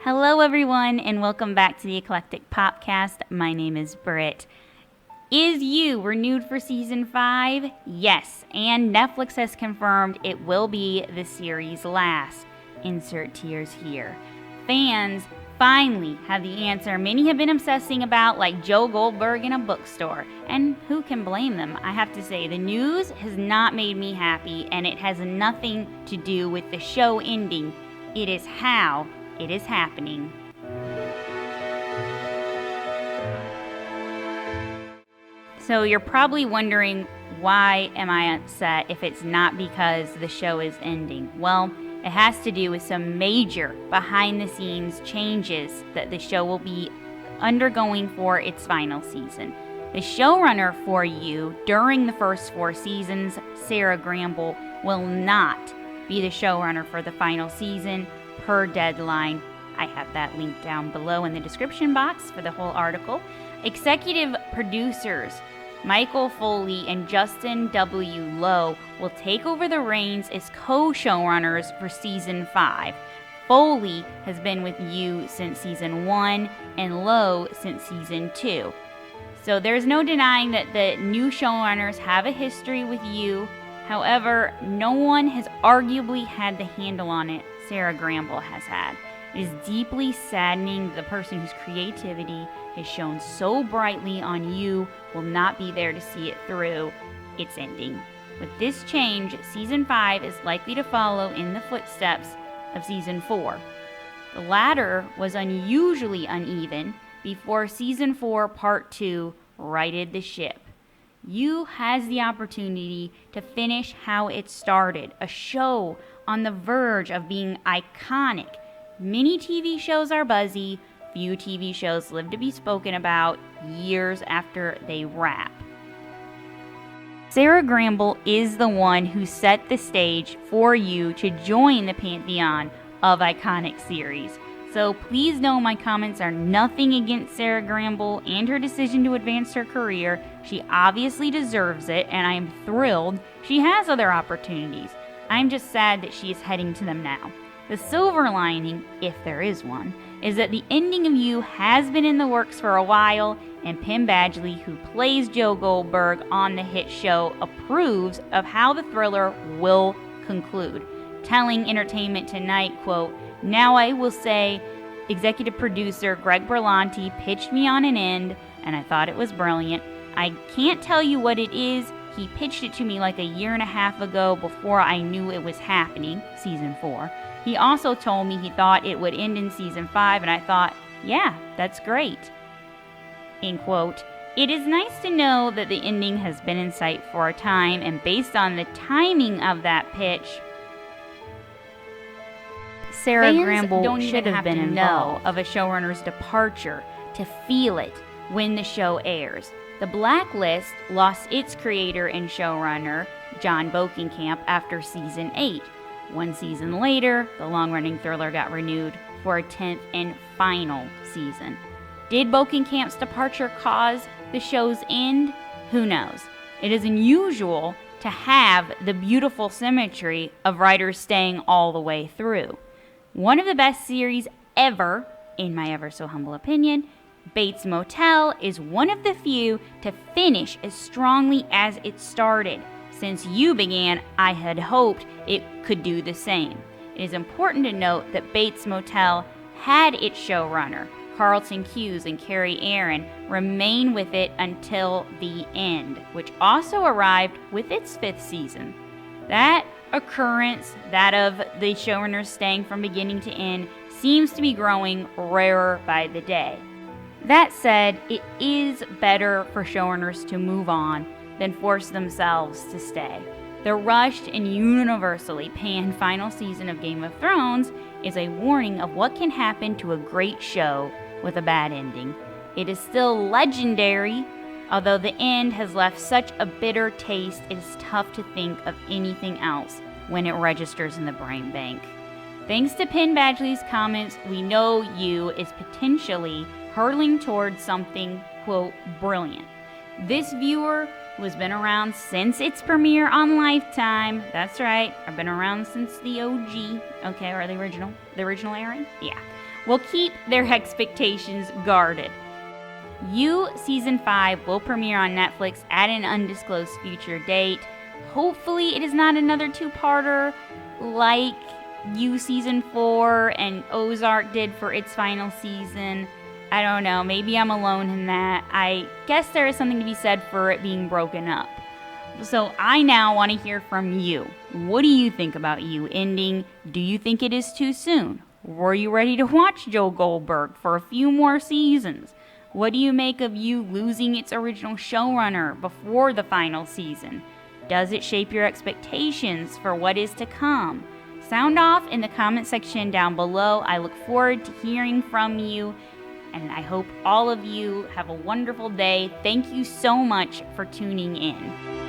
Hello everyone and welcome back to the Eclectic Popcast. My name is Britt. Is You renewed for season 5? Yes, and Netflix has confirmed it will be the series' last. Insert tears here. Fans finally have the answer many have been obsessing about, like Joe Goldberg in a bookstore. And who can blame them? I have to say, the news has not made me happy, and it has nothing to do with the show ending. It is how it is happening. So you're probably wondering, why am I upset if it's not because the show is ending? Well, it has to do with some major behind-the-scenes changes that the show will be undergoing for its final season. The showrunner for You during the first 4 seasons, Sarah Gramble, will not be the showrunner for the final season per deadline. I have that link down below in the description box for the whole article. Executive producers Michael Foley and Justin W. Lowe will take over the reins as co-showrunners for season 5. Foley has been with You since season 1 and Lowe since season 2. So there's no denying that the new showrunners have a history with You. However, no one has arguably had the handle on it Sarah Gramble has had. It is deeply saddening that the person whose creativity has shown so brightly on You will not be there to see it through its ending. With this change, season 5 is likely to follow in the footsteps of season 4. The latter was unusually uneven before season 4 part 2 righted the ship. You has the opportunity to finish how it started, a show on the verge of being iconic. Many TV shows are buzzy, few TV shows live to be spoken about years after they wrap. Sarah Gramble is the one who set the stage for You to join the pantheon of iconic series. So please know my comments are nothing against Sarah Gramble and her decision to advance her career. She obviously deserves it, and I am thrilled she has other opportunities. I'm just sad that she is heading to them now. The silver lining, if there is one, is that the ending of You has been in the works for a while, and Penn Badgley, who plays Joe Goldberg on the hit show, approves of how the thriller will conclude, telling Entertainment Tonight, quote, "Now I will say, executive producer Greg Berlanti pitched me on an end, and I thought it was brilliant. I can't tell you what it is. He pitched it to me like a year and a half ago before I knew it was happening, season 4. He also told me he thought it would end in season 5, and I thought, yeah, that's great." End quote. It is nice to know that the ending has been in sight for a time, and based on the timing of that pitch, Sarah Gramble should have been involved of a showrunner's departure to feel it when the show airs. The Blacklist lost its creator and showrunner, John Bokenkamp, after season 8. 1 season later, the long-running thriller got renewed for a 10th and final season. Did Bokenkamp's departure cause the show's end? Who knows? It is unusual to have the beautiful symmetry of writers staying all the way through. One of the best series ever, in my ever so humble opinion, Bates Motel is one of the few to finish as strongly as it started. Since You began, I had hoped it could do the same. It is important to note that Bates Motel had its showrunner, Carlton Cuse and Carrie Aaron, remain with it until the end, which also arrived with its 5th season. That occurrence, that of the showrunners staying from beginning to end, seems to be growing rarer by the day. That said, it is better for showrunners to move on than force themselves to stay. The rushed and universally panned final season of Game of Thrones is a warning of what can happen to a great show with a bad ending. It is still legendary, although the end has left such a bitter taste it is tough to think of anything else when it registers in the brain bank. Thanks to Penn Badgley's comments, we know You is potentially hurtling towards something, quote, brilliant. This viewer who has been around since its premiere on Lifetime, that's right, I've been around since the OG, okay, or the original airing, yeah, will keep their expectations guarded. You Season 5 will premiere on Netflix at an undisclosed future date. Hopefully it is not another two-parter like You Season 4 and Ozark did for its final season. I don't know, maybe I'm alone in that. I guess there is something to be said for it being broken up. So I now want to hear from you. What do you think about You ending? Do you think it is too soon? Were you ready to watch Joe Goldberg for a few more seasons? What do you make of You losing its original showrunner before the final season? Does it shape your expectations for what is to come? Sound off in the comment section down below. I look forward to hearing from you, and I hope all of you have a wonderful day. Thank you so much for tuning in.